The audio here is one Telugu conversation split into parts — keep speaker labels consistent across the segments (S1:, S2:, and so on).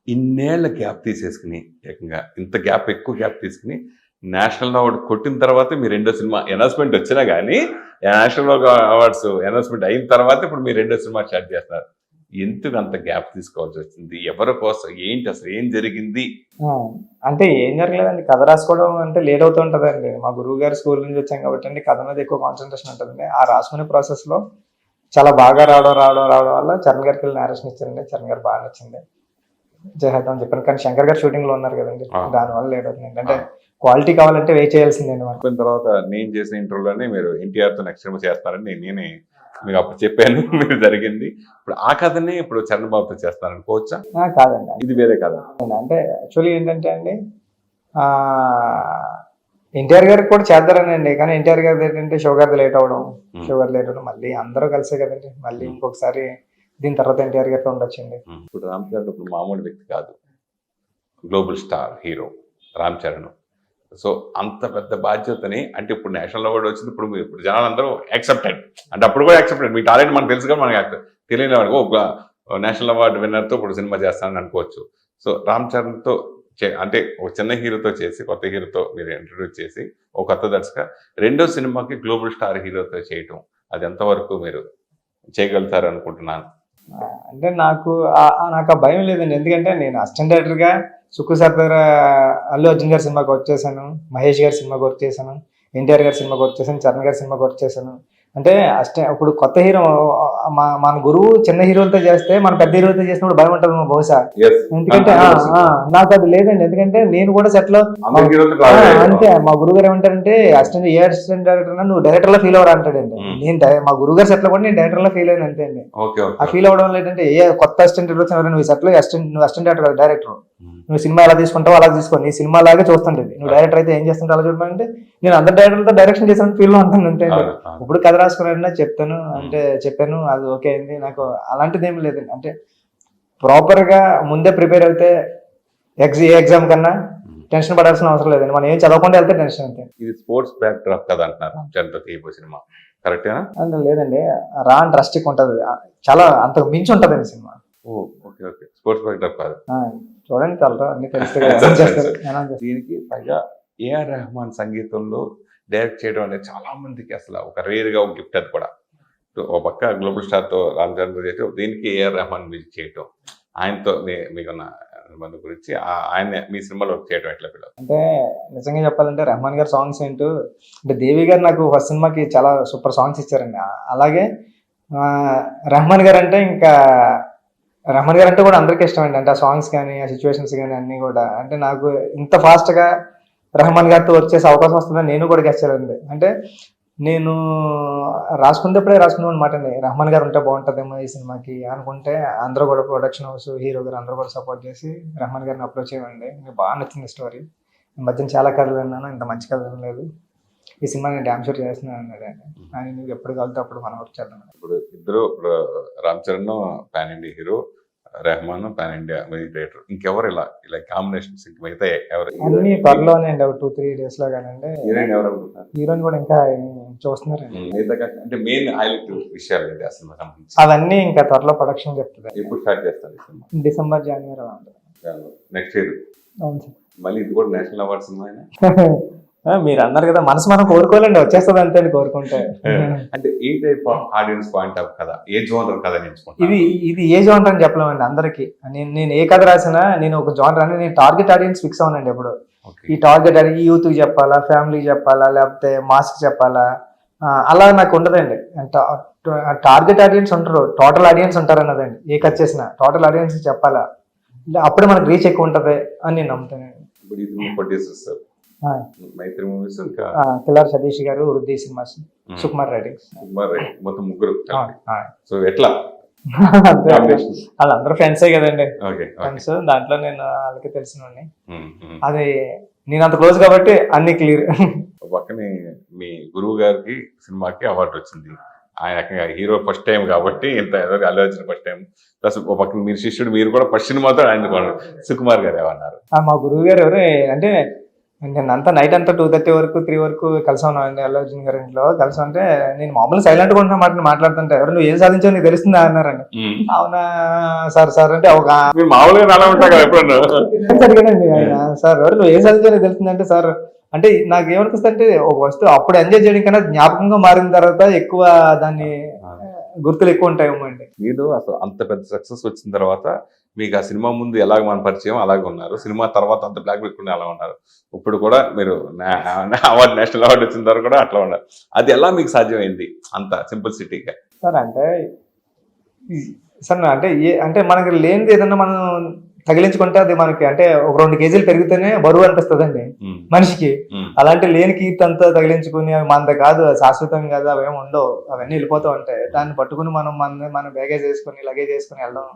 S1: ఇన్నేళ్ల గ్యాప్ తీసేసుకుని ఏకంగా ఇంత గ్యాప్ ఎక్కువ గ్యాప్ తీసుకుని నేషనల్ అవార్డు కొట్టిన తర్వాత మీ రెండో సినిమా అనౌన్స్మెంట్ వచ్చినా కానీ నేషనల్ అవార్డ్స్ అనౌన్స్మెంట్ అయిన తర్వాత ఇప్పుడు మీరు రెండో సినిమా స్టార్ట్ చేస్తున్నారు. ఎందుకు అంత గ్యాప్ తీసుకోవాల్సి వచ్చింది? ఎవరి కోసం? ఏంటి అసలు ఏం జరిగింది?
S2: అంటే ఏం జరగలేదండి, కథ రాసుకోవడం అంటే లేట్ అవుతూ ఉంటుందండి. మా గురువు గారు స్కూల్ నుంచి వచ్చాం కాబట్టి అండి కథ మీద ఎక్కువ కాన్సన్ట్రేషన్ ఉంటుందండి. ఆ రాసుకునే ప్రాసెస్లో చాలా బాగా రావడం వల్ల చరణ్ గారికి వెళ్ళి నేరేషన్ ఇచ్చారండి. చరణ్ గారు బాగా నచ్చింది, చేద్దాం అని చెప్పాను. కానీ శంకర్ గారు షూటింగ్ లో ఉన్నారు కదండి, దానివల్ల లేట్ అవుతుంది. అంటే క్వాలిటీ కావాలంటే వెయిట్ చేయాల్సిందండి.
S1: మనం తర్వాత నేను చేసిన ఇంటర్వ్యూలోనే మీరు ఎన్టీఆర్తో నెక్స్ట్ సినిమా చేస్తారని నేనే మీకు అప్పుడు చెప్పాను. మీరు జరిగింది. ఇప్పుడు ఆ కథని ఇప్పుడు చరణ్ బాబుతో చేస్తారనుకోవచ్చా?
S2: కాదండి,
S1: ఇది వేరే కథ.
S2: అంటే యాక్చువల్లీ ఏంటంటే అండి, ఎన్టీఆర్ గారికి కూడా చేద్దారనండి. కానీ ఎన్టీఆర్ గారి ఏంటంటే షుగర్ లేట్ అవడం, మళ్ళీ అందరూ కలిసే కదండి. మళ్ళీ ఇంకొకసారి దీని తర్వాత ఎన్టీఆర్ గారితో ఉండొచ్చండి.
S1: ఇప్పుడు రామ్ చరణ్ ఇప్పుడు మామూలు వ్యక్తి కాదు, global star hero Ram Charan. So అంత పెద్ద బాధ్యతని, అంటే ఇప్పుడు నేషనల్ అవార్డు వచ్చింది, ఇప్పుడు జనాలందరూ యాక్సెప్టెడ్, అంటే అప్పుడు కూడా యాక్సెప్టెడ్. మీ టాలెంట్ మనకు తెలుసు కానీ మనకి తెలియని వాడికి ఒక నేషనల్ అవార్డు విన్నర్తో ఇప్పుడు సినిమా చేస్తానని అనుకోవచ్చు. సో రామ్ చరణ్తో అంటే ఒక చిన్న హీరోతో చేసి కొత్త హీరోతో మీరు ఇంట్రడ్యూస్ చేసి ఒక కొత్త దర్శక రెండో సినిమాకి గ్లోబల్ స్టార్ హీరోతో చేయటం, అది ఎంతవరకు మీరు చేయగలుగుతారు అనుకుంటున్నాను?
S2: అంటే నాకు ఆ భయం లేదండి. ఎందుకంటే నేను అసిస్టెంట్ డైరెక్టర్గా సుక్కు సార్ దగ్గర అల్లు అర్జున్ గారి సినిమాకి వర్క్ చేశాను, మహేష్ గారి సినిమాకి వర్క్ చేశాను, ఎన్టీఆర్ గారి సినిమాకి వర్క్ చేశాను, చరణ్ గారి సినిమాకి వర్క్ చేశాను. అంటే ఇప్పుడు కొత్త హీరో మన గురువు చిన్న హీరోలతో చేస్తే మన పెద్ద హీరోలతో చేసినప్పుడు భయం ఉంటుంది బహుశా. ఎందుకంటే నాకు అది లేదండి. ఎందుకంటే నేను కూడా సెట్ లో అంతే, మా గురువు గారు ఏమంటారంటే అసిస్టెంట్ డైరెక్టర్ నువ్వు డైరెక్టర్ లో ఫీల్ అవ్వడం అంటాడండి. నేను మా గురువు గారు సెట్ లో కూడా నేను డైరెక్టర్ లో ఫీల్ అయిన అంతే అండి. ఆ ఫీల్ అవ్వడం వల్ల ఏంటంటే కొత్త అసిస్టెంట్ డైరెక్టర్ నువ్వు సెట్ లో నువ్వు అసిస్టెంట్ డైరెక్టర్ డైరెక్టర్, నువ్వు సినిమా ఎలా తీసుకుంటావు అలా తీసుకో, నీ సినిమా లాగే చూస్తుంటది. నువ్వు డైరెక్టర్ అయితే ఏం చేస్తుంటావు అలా చూడమంటే నేను అందరు డైరెక్టర్లతో డైరెక్షన్ చేసిన ఫీల్ లో ఉంటాను అంతే. ఇప్పుడు కథ రాసుకున్నా చెప్తాను అంటే చెప్పాను, అది ఓకే అయింది. నాకు అలాంటిది ఏమి లేదండి. అంటే ప్రాపర్ గా ముందే ప్రిపేర్ అయితే ఏ ఎగ్జామ్ కన్నా టెన్షన్ పడాల్సిన అవసరం లేదండి. మనం ఏం చదవకుండా వెళ్తే టెన్షన్ అంతే.
S1: ఇది స్పోర్ట్స్ బ్యాక్ డ్రాప్ కదా అంటున్నారు సినిమా, కరెక్టేనా?
S2: లేదండి, రా అండ్ రస్టిక్ ఉంటది, చాలా అంతకు మించి ఉంటదండి cinema.
S1: Okay okay, sports back drop కాదు.
S2: చూడండి చాలా అన్ని తెలుస్తాయి.
S1: దీనికి పైగా ఏఆర్ రెహమాన్ సంగీతంలో డైరెక్ట్ చేయడం అనేది చాలా మందికి అసలు ఒక రేర్గా ఒక గిఫ్ట్. అది కూడా ఒక పక్క గ్లోబల్ స్టార్తో రామ్ చరణ్ చేయటం, దీనికి ఏఆర్ రెహమాన్ మ్యూజిక్ చేయటం, ఆయనతో మీకున్న మంది గురించి ఆయన మీ సినిమాలో చేయడం ఎట్లా ఫీల్?
S2: అంటే నిజంగా చెప్పాలంటే రెహమాన్ గారి సాంగ్స్ ఏంటో, అంటే దేవి గారు నాకు ఫస్ట్ సినిమాకి చాలా సూపర్ సాంగ్స్ ఇచ్చారండి. అలాగే రెహమాన్ గారు అంటే కూడా అందరికీ ఇష్టం అండి. అంటే ఆ సాంగ్స్ కానీ ఆ సిచ్యువేషన్స్ కానీ అన్నీ కూడా, అంటే నాకు ఇంత ఫాస్ట్గా రెహమాన్ గారితో వచ్చేసే అవకాశం వస్తుందని నేను కూడా గెచ్చానండి. అంటే నేను రాసుకునేప్పుడే రాసుకున్నాను అనమాట అండి. రెహమాన్ గారు ఉంటే బాగుంటుందేమో ఈ సినిమాకి అనుకుంటే అందరూ కూడా ప్రొడక్షన్ హౌస్, హీరో గారు అందరూ కూడా సపోర్ట్ చేసి రెహమాన్ గారిని అప్రోచ్ అయ్యండి. నాకు బాగా నచ్చింది స్టోరీ. ఈ మధ్యన చాలా కథలు విన్నాను, ఇంత మంచి కథ వినలేదు. ఈ సినిమా నేను డ్యామ్ షూట్ చేస్తున్నాను అన్నాడు అండి. ఆయన నువ్వు ఎప్పుడు కలితే అప్పుడు మనం వర్క్ చేద్దాం.
S1: ఇప్పుడు ఇద్దరు Ram Charan pan India hero, Rahman pan India music director, ఇంకెవరు ఇలా కాంబినేషన్స్ మిగతా ఎవరు?
S2: అన్ని త్వరలోనే అండి, 2-3 days లో కానండి.
S1: హీరోయిన్ ఎవరు అనుకుంటున్నారు?
S2: హీరోయిన్ కూడా ఇంకా చూస్తున్నారండి.
S1: అంటే మెయిన్ హైలైట్ విషయాలు ఏంటి ఆ సినిమా సంబంధించి?
S2: అవన్నీ ఇంకా త్వరలో ప్రొడక్షన్ చెప్తుంది.
S1: ఎప్పుడు స్టార్ట్ చేస్తారు ఈ సినిమా?
S2: డిసెంబర్ జనవరి అలా ఉంటుంది.
S1: Next year.
S2: అవును సార్.
S1: మళ్ళీ ఇది కూడా నేషనల్ అవార్డ్ సినిమా.
S2: మీరు అన్నారు కదా, మనసు మనం కోరుకోవాలండి, వచ్చేస్తుంది అంతే కోరుకుంటే.
S1: అంటే ఏ type of audience point of కదా, ఏ జోనర్ కథ ఎంచుకుంటారు?
S2: ఇది ఏ జోనర్ అని చెప్పలేమండి అందరికి. నేను ఏ కథ రాసినా నేను ఒక జోనర్ అని నేను టార్గెట్ ఆడియన్స్ ఫిక్స్ అవునండి ఎప్పుడు. ఈ టార్గెట్ ఈ యూత్కి చెప్పాలా, ఫ్యామిలీకి చెప్పాలా, లేకపోతే మాస్కి చెప్పాలా, అలా నాకు ఉండదండి. టార్గెట్ ఆడియన్స్ ఉంటారు, టోటల్ ఆడియన్స్ ఉంటారు అన్నదండి. ఏ కథ చేసినా టోటల్ ఆడియన్స్ చెప్పాలా, అప్పుడే మనకు రీచ్ ఎక్కువ ఉంటుంది అని నేను నమ్ముతానండి.
S1: మైత్రి మూవీస్, ఇంకా
S2: కిలార్ సతీష్ గారు, వృద్ధి సినిమాస్, సుకుమార్ రైటింగ్స్,
S1: మొత్తం ముగ్గురు. సో ఎట్లా
S2: వాళ్ళందరూ ఫ్రెండ్సే కదండి, ఫ్రెండ్స్. దాంట్లో నేను వాళ్ళకి తెలిసినవాడిని, అది నేను అంత క్లోజ్ కాబట్టి అన్ని క్లియర్.
S1: పక్కనే మీ గురువు గారికి సినిమాకి అవార్డు వచ్చింది, ఆయన హీరో ఫస్ట్ టైం కాబట్టి ఇంత Allu Arjun first time, plus ఒక పక్కన మీరు శిష్యుడు, మీరు కూడా ఫస్ట్ సినిమాతో ఆయన సుకుమార్ గారు ఏమన్నారు?
S2: మా గురువు గారు ఎవరు అంటే నేను అంతా నైట్ అంతా 2:30 వరకు 3 వరకు కలిసి ఉన్నాం అండి అల్లు అర్జున్ గారి ఇంట్లో. కలిసి ఉంటే నేను మామూలు సైలెంట్ గా ఉంటున్నా మాట మాట్లాడుతుంటే ఎవరు నువ్వు ఏం సాధించావు నీకు తెలుస్తుందా అన్నారండి. అవునా సార్ అంటే ఒక
S1: మీరు మామూలుగా అలా ఉంటా కదా ఎప్పుడన్నా.
S2: అడిగానండి ఆయన, సార్ ఎవరు నువ్వు ఏం సాధించావు నీకు తెలుస్తుందంటే సార్ అంటే నాకు ఏమనిపిస్తుంది అంటే ఒక వస్తువు అప్పుడు ఎంజాయ్ చేయడం కన్నా జ్ఞాపకంగా మారిన తర్వాత ఎక్కువ దాన్ని గుర్తులు ఎక్కువ ఉంటాయేమో అండి.
S1: మీరు అసలు అంత పెద్ద సక్సెస్ వచ్చిన తర్వాత మీకు ఆ సినిమా ముందు ఎలాగ మన పరిచయం అలాగే ఉన్నారు, సినిమా తర్వాత అంత బ్లాక్ పెట్టుకుని అలా ఉన్నారు, ఇప్పుడు కూడా మీరు అవార్డు నేషనల్ అవార్డు వచ్చిన తర్వాత కూడా అట్లా ఉన్నారు. అది ఎలా మీకు సాధ్యమైంది అంత సింప్లిసిటీగా?
S2: సార్ అంటే సార్ అంటే మనకి లేనిది ఏదన్నా మనం తగిలించుకుంటే అది మనకి అంటే ఒక 2 కేజీలు పెరిగితేనే బరువు అనిపిస్తుందండి మనిషికి. అలాంటి లేని కీర్తి అంతా తగిలించుకుని అవి మనది కాదు, అది శాశ్వతం కాదు, అవేమి ఉండవు, అవన్నీ వెళ్ళిపోతూ ఉంటాయి. దాన్ని పట్టుకుని మన బ్యాగేజ్ వేసుకుని లగేజ్ వేసుకుని వెళ్ళడం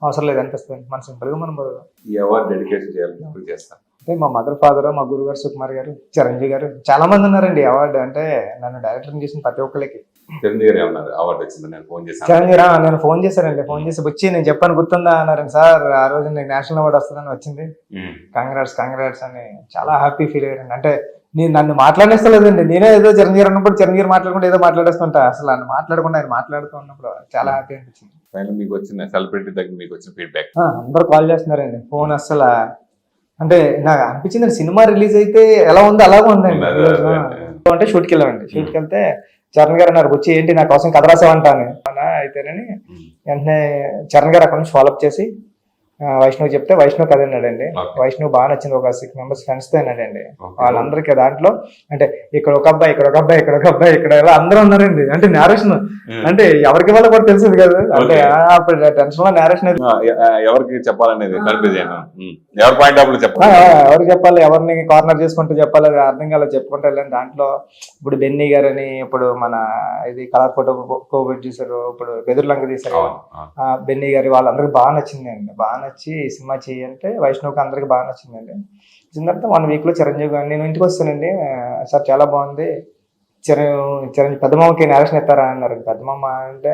S2: అవసరం లేదు అనిపిస్తుంది. మన సింపుల్ గా మనం బతుకుదాం.
S1: ఈ అవార్డు డెడికేషన్ చేయాలని చేస్తాను
S2: అంటే మా మదర్ ఫాదర్, మా గురుగారు సుకుమార్ గారు, చిరంజీవి గారు చాలా మంది ఉన్నారండి. అవార్డు అంటే నన్ను డైరెక్టర్ చేసిన ప్రతి ఒక్కరికి.
S1: చిరంజీవి గారు ఏమన్నారు అవార్డు వచ్చింది? నేను ఫోన్ చేశాను.
S2: చిరంజీవి నేను ఫోన్ చేశానండి. ఫోన్ చేసి వచ్చి నేను చెప్పాను గుర్తుందా అన్నారండి. సార్ ఆ రోజు నీకు నేషనల్ అవార్డు వస్తుందని వచ్చింది, కంగ్రాట్స్ అని చాలా హ్యాపీ ఫీల్ అయ్యారండి. అంటే నేను నన్ను మాట్లాడేస్తలేదండి, నేనే ఏదో చిరంజీవి ఉన్నప్పుడు చిరంజీవి మాట్లాడకుండా ఏదో మాట్లాడేస్తుంటా, అసలు నన్ను మాట్లాడకుండా ఆయన మాట్లాడుతూ ఉన్నప్పుడు చాలా హ్యాపీ అనిపించింది.
S1: మీకు వచ్చిన సెలబ్రిటీ దగ్గర మీకు వచ్చిన ఫీడ్బ్యాక్?
S2: అందరూ కాల్ చేస్తున్నారండి, ఫోన్ అసలు అంటే నాకు అనిపించింది సినిమా రిలీజ్ అయితే ఎలా ఉందో అలాగే ఉందండి. అంటే షూట్కి వెళ్ళామండి. షూట్కి వెళ్తే చరణ్ గారు అన్నారు వచ్చి ఏంటి నా కోసం కథ రాసావంటాను అయితేనని వెంటనే చరణ్ గారు అక్కడ నుంచి ఫాలోఅప్ చేసి వైష్ణవ్ చెప్తే వైష్ణవ్ కథ అన్నాడండి. వైష్ణవ్ బాగా నచ్చింది, ఒక 6 members ఫ్రెండ్స్ తో అన్నాడండి. వాళ్ళందరికీ దాంట్లో అంటే ఇక్కడ ఒక అబ్బాయి, ఇక్కడ ఒక అబ్బాయి, ఇక్కడ ఒక అబ్బాయి, ఇక్కడ ఇలా అందరూ ఉన్నారండి. అంటే నేరేషన్ అంటే ఎవరికి వాళ్ళ కూడా తెలిసింది కదా, అంటే అప్పుడు టెన్షన్ లో నేరేషన్
S1: ఎవరికి చెప్పాలనేది ఎవరి పాయింట్ ఆఫ్ చెప్పాలి,
S2: ఎవరికి చెప్పాలి, ఎవరిని కార్నర్ చేసుకుంటూ చెప్పాలి, అది అర్థం కాలేదు చెప్పుకుంటూ వెళ్ళాను. దాంట్లో ఇప్పుడు బెన్నీ గారని ఇప్పుడు మన ఇది కలర్ ఫోటో కోవిడ్ చూసారు, ఇప్పుడు బెదుర్లంక తీసారు, బెన్నీ గారి వాళ్ళందరికీ బాగా నచ్చిందండి. బాగా నచ్చి సినిమా చేయంటే వైష్ణవ్కి అందరికి బాగా నచ్చిందండి. వచ్చిన తర్వాత 1 week లో చిరంజీవి గారు నేను ఇంటికి వస్తానండి, సార్ చాలా బాగుంది, చిరంజీవి పెద్దమ్మకి నేరేషన్ ఇస్తారా అన్నారు. పెద్దమ్మ అంటే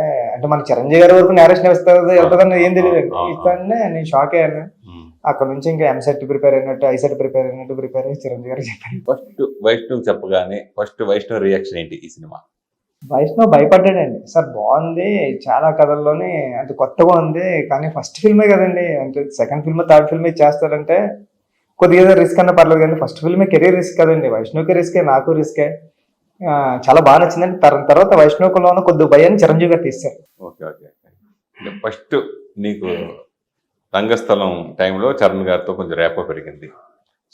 S2: మన చిరంజీవి గారి వరకు నేరేషన్ వెళ్తుందని ఏం తెలియదు, ఇస్తానే నేను షాక్ అయ్యాను. అక్కడ నుంచి ఇంకా ఎంసెట్ ప్రిపేర్ అయినట్టు, ఐసెట్ ప్రిపేర్ అయ్యి చిరంజీవి గారు చెప్పాను.
S1: ఫస్ట్ వైష్ణవ్ చెప్పగానే ఫస్ట్ వైష్ణవ్ రియాక్షన్ ఏంటి ఈ సినిమా?
S2: వైష్ణవ్ భయపడ్డాడండి. సార్ బాగుంది, చాలా కథల్లోనే అంటే కొత్తగా ఉంది, కానీ ఫస్ట్ ఫిల్మే కదండి, అంటే సెకండ్ ఫిల్మ్ థర్డ్ ఫిల్మ్ చేస్తారంటే కొద్దిగా రిస్క్ అన్న పర్లేదు, కానీ ఫస్ట్ ఫిల్మే కెరీర్ రిస్క్ కదండి. వైష్ణవ్కి రిస్కే, నాకు రిస్కే. చాలా బాగా నచ్చిందండి. తర్వాత వైష్ణవ్లోనే కొద్దిగా భయాన్ని చిరంజీవి గారు తీశారు.
S1: ఓకే ఫస్ట్ నీకు రంగస్థలం టైంలో చరణ్ గారితో కొంచెం రేపో పెరిగింది,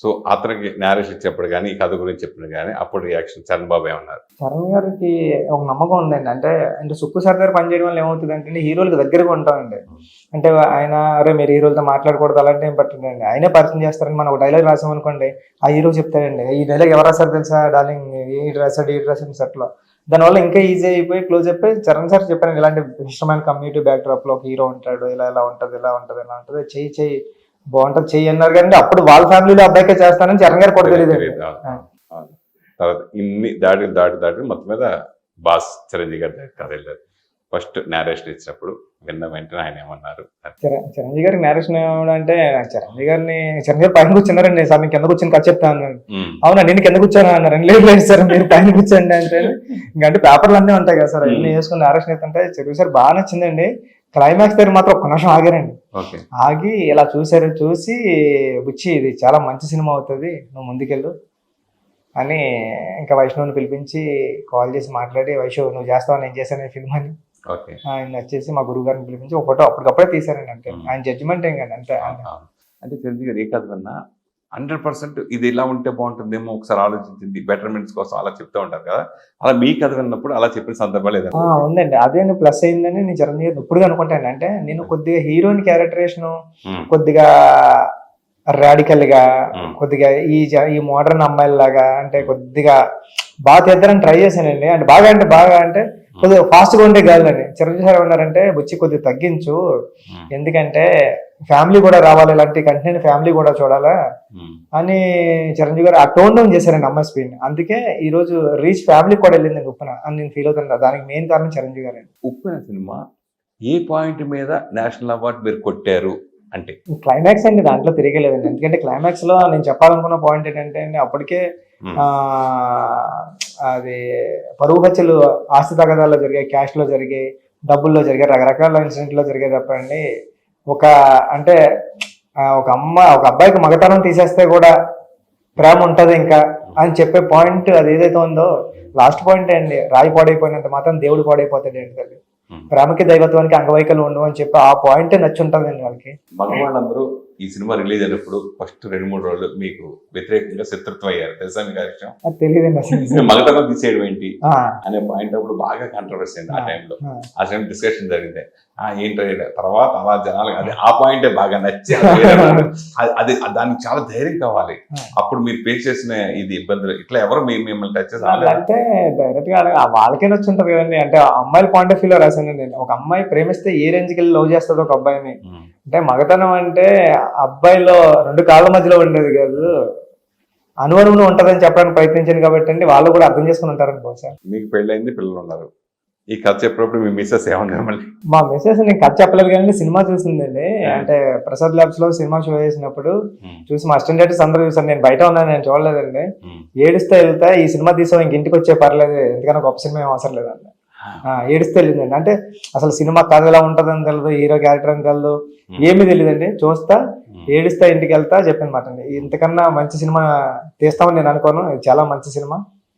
S1: సో అతనికి నేరేషన్ ఇచ్చేప్పుడు కానీ ఈ కథ గురించి చెప్పిన కానీ అప్పుడు రియాక్షన్ చరణ్ బాబు ఏమన్నారు?
S2: చరణ్ గారికి ఒక నమ్మకం ఉందండి. అంటే సుక్కు సార్ దగ్గర పనిచేయడం వల్ల ఏమవుతుంది అంటే హీరోలకు దగ్గరగా ఉంటామండి. అంటే ఆయన అరే మీరు హీరోలతో మాట్లాడకూడదు అలాంటి ఏం పట్టిందండి, ఆయనే పరిచయం చేస్తారని మనం ఒక డైలాగ్ రాసామనుకోండి, ఆ హీరో చెప్తాడండి ఈ డైలాగ్ ఎవరు రాశారు తెలుసా డార్లింగ్, ఈ రాశాడు సెట్లో. దానివల్ల ఇంకా ఈజీ అయిపోయి క్లోజ్ అయిపోయి చరణ్ సార్ చెప్పాను ఇలాంటి ఇష్టమైన కమ్యూనిటీ బ్యాక్డ్రాప్ లో ఒక హీరో ఉంటాడు, ఇలా ఉంటుంది చెయ్యి బాగుంటది చెయ్యి అన్నారు. కానీ అప్పుడు వాళ్ళ ఫ్యామిలీలో అబ్బాయికే చేస్తానని చరణ్ గారు కూడా తెలియదు.
S1: తర్వాత ఇన్ని దాటి మొత్తం మీద బాస్ చిరంజీవి గారి కథ వెళ్ళారు. ఫస్ట్ నేరేషన్ ఇచ్చినప్పుడు విన్న వెంటనే ఆయన ఏమన్నారు?
S2: చిరంజీవి గారికి నేరేషన్ ఏమంటే చిరంజీవి గారు పైన కూర్చున్నారండి, సార్ నేను కింద కూర్చొని కథ చెప్తా అన్నాడు. అవునా నేను కింద కూర్చోను అన్నారు. లేదు సార్ మీరు పైన కూర్చోండి అంటే, ఇంకంటే పేపర్లు అన్నీ ఉంటాయి కదా సార్, అన్ని వేసుకుని నేరేషన్ అయితే చిరంజీవి సార్ బాగా నచ్చిందండి. క్లైమాక్స్ దగ్గర మాత్రం ఒక్క నిమిషం ఆగారండి. ఆగి ఇలా చూసి బుచ్చి ఇది చాలా మంచి సినిమా అవుతుంది, నువ్వు ముందుకెళ్ళు అని ఇంకా వైష్ణవ్ని పిలిపించి కాల్ చేసి మాట్లాడి వైష్ణవ్ నువ్వు చేస్తావు నేను చేశాను ఫిల్మ్ అని ఆయన వచ్చేసి మా గురువు గారిని పిలిపించి ఒక ఫోటో అప్పటికప్పుడే తీశారండి. అంటే ఆయన జడ్జిమెంట్ ఏం కానీ
S1: అంటే చిరంజీవి గారు ఏ కథ కన్నా 100% ఇది ఇలా ఉంటే బాగుంటుందేమో ఒకసారి ఆలోచించింది బెటర్మెంట్స్ కోసం అలా చెప్తూ ఉంటారు కదా, అలా మీ కథ విన్నప్పుడు అలా చెప్పిన సందర్భాలు ఏదైనా
S2: ఉందండి. అదే ప్లస్ అయిందని నేను చిరంజీవి గారు ఇప్పుడు అనుకుంటాను. అంటే నేను కొద్దిగా హీరోయిన్ క్యారెక్టరేషన్ కొద్దిగా రాడికల్ గా కొద్దిగా ఈ మోడర్న్ అమ్మాయిలాగా అంటే కొద్దిగా బాగా తీద్దారని ట్రై చేశానండి. అంటే బాగా అంటే కొద్దిగా ఫాస్ట్ గా ఉండే కాదండి. చిరంజీవి సార్ ఉన్నారంటే బుచ్చి కొద్దిగా తగ్గించు, ఎందుకంటే ఫ్యామిలీ కూడా రావాలి, ఇలాంటి కంటెంట్ ఫ్యామిలీ కూడా చూడాలా అని చిరంజీవి గారు ఆ టోన్ డౌన్ చేశారండి అమ్మాయి స్పీడ్. అందుకే ఈ రోజు రీచ్ ఫ్యామిలీ కూడా వెళ్ళిందండి ఉప్పెన అని నేను ఫీల్ అవుతాను. దానికి మెయిన్ కారణం చిరంజీవి గారు.
S1: ఉప్పెన సినిమా ఏ పాయింట్ మీద నేషనల్ అవార్డు మీరు కొట్టారు అంటే
S2: క్లైమాక్స్ అండి దాంట్లో తిరగలేదండి. ఎందుకంటే క్లైమాక్స్ లో నేను చెప్పాలనుకున్న పాయింట్ ఏంటంటే అండి, అప్పటికే ఆ అది పరువు హత్యలు ఆస్తి తగాదాల్లో జరిగాయి, క్యాష్ లో జరిగాయి, డబ్బుల్లో జరిగాయి, రకరకాల ఇన్సిడెంట్ లో జరిగాయి తప్పండి. ఒక అంటే ఒక అబ్బాయికి మగతనం తీసేస్తే కూడా ప్రేమ ఉంటది ఇంకా అని చెప్పే పాయింట్ అది ఏదైతే ఉందో లాస్ట్ పాయింట్ అండి. రాయి పాడైపోయినంత మాత్రం దేవుడు పాడైపోతాడు ఏంటి తల్లి, ప్రేమకి దైవత్వానికి అంగవైకల్యం ఉండవు అని చెప్పి ఆ పాయింట్ నచ్చి ఉంటుందండి వాళ్ళకి.
S1: మగవాళ్ళందరూ ఈ సినిమా రిలీజ్ అయినప్పుడు ఫస్ట్ 2-3 రోజులు మీకు వ్యతిరేకంగా శత్రుత్వం అయ్యారు, తెలుసా మీకు ఆ విషయం?
S2: అది తెలియదండి అసలు.
S1: మగతనం తీసేయడం ఏంటి
S2: ఆ,
S1: అనే పాయింట్ అప్పుడు బాగా కాంట్రవర్సీ అయింది ఆ టైంలో.
S2: ఆ.
S1: ఆ టైం డిస్కషన్ జరిగింది. ఏంటో తర్వాత అలా జనాలు అది ఆ పాయింటే బాగా నచ్చి అది దానికి చాలా ధైర్యం కావాలి. అప్పుడు మీరు ఫేస్ చేసిన ఇది ఇబ్బందులు ఇట్లా ఎవరు మిమ్మల్ని టచ్ చేసి
S2: అంటే డైరెక్ట్ గా వాళ్ళకే నచ్చి ఉంటది కదండి. అంటే అమ్మాయిల పాయింట్ ఆఫ్ వ్యూలో రాశాను నేను. ఒక అమ్మాయి ప్రేమిస్తే ఏ రేంజ్కి వెళ్ళి లవ్ చేస్తుంది ఒక అబ్బాయిని. అంటే మగతనం అంటే అబ్బాయిలో 2 కాళ్ళ మధ్యలో ఉండేది కాదు, అనువనువును ఉంటదని చెప్పడానికి ప్రయత్నించాను కాబట్టి అండి వాళ్ళు కూడా అర్థం చేసుకుని ఉంటారని బహుశా.
S1: మీకు పెళ్ళైంది, పిల్లలు ఉన్నారు. ఈ కథ చెప్పినప్పుడు మీ మిస్సెస్ ఏమన్నారు మళ్ళీ?
S2: మా మెసేజ్ నేను కథ చెప్పలేదు కానీ సినిమా చూసిందండి. అంటే ప్రసాద్ ల్యాబ్స్ లో సినిమా షో చేసినప్పుడు చూసి మా అసిస్టెంట్ డైరెక్టర్స్ అందరూ చూసాను. నేను బయట ఉన్నాను, నేను చూడలేదండి. ఏడుస్తే వెళ్తా ఈ సినిమా తీసాం ఇంక ఇంటికి వచ్చే పర్లేదు, ఎందుకన్నా గొప్ప సినిమా ఏం అవసరం లేదండి. ఏడుస్తే వెళ్ళిందండి. అంటే అసలు సినిమా కథ ఎలా ఉంటుందని తెలియదు, హీరో క్యారెక్టర్ అని తెలియదు, ఏమీ తెలియదండి. చూస్తా ఏడుస్తా ఇంటికి వెళ్తా చెప్పాను మాట అండి. ఇంతకన్నా మంచి సినిమా తీస్తామని నేను అనుకోను. ఇది చాలా మంచి సినిమా,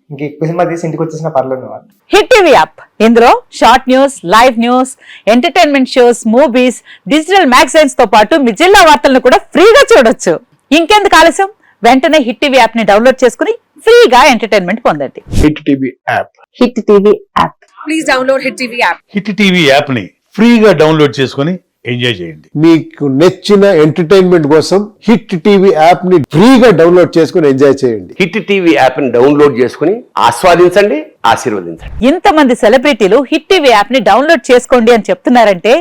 S2: ఇంక ఎక్కువ సినిమా తీసి ఇంటికి వచ్చేసినా పర్లేదు.
S3: హిట్ టీవీ యాప్, ఇందులో short news, live news, entertainment shows, movies, digital magazines తో పాటు మీ జిల్లా వార్తలను కూడా ఫ్రీగా చూడొచ్చు. ఇంకెందుకు ఆలస్యం, వెంటనే హిట్ టీవీ యాప్ ని డౌన్లోడ్ చేసుకుని ఫ్రీగా ఎంటర్టైన్మెంట్ పొందండి.
S4: Hit TV app.
S3: Hit TV app.
S5: Please download Hit TV app.
S4: Hit TV app ని ఫ్రీగా డౌన్లోడ్ చేసుకొని ఎంజాయ్ చేయండి.
S6: మీకు నచ్చిన ఎంటర్టైన్మెంట్ కోసం హిట్ టీవీ యాప్ ని ఫ్రీగా డౌన్లోడ్ చేసుకుని ఎంజాయ్ చేయండి.
S7: హిట్ టీవీ యాప్ ని డౌన్లోడ్ చేసుకుని ఆస్వాదించండి, ఆశీర్వదించండి.
S3: ఇంతమంది సెలబ్రిటీలు హిట్ టీవీ యాప్ ని డౌన్లోడ్ చేసుకోండి అని చెప్తున్నారంటే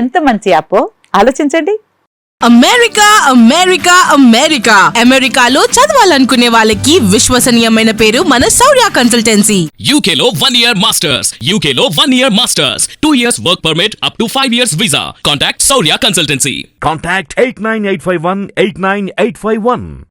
S3: ఎంత మంచి యాప్ ఆలోచించండి.
S5: అమెరికా అమెరికా అమెరికా అమెరికాలో చదవాలనుకునే వాళ్ళకి విశ్వసనీయమైన పేరు మన శౌర్య కన్సల్టెన్సీ.
S8: UK లో 1 year masters. UK లో 1 year masters. 2 years work permit up to 5 years visa. Contact Saurya Consultancy.
S9: Contact 89851 89851.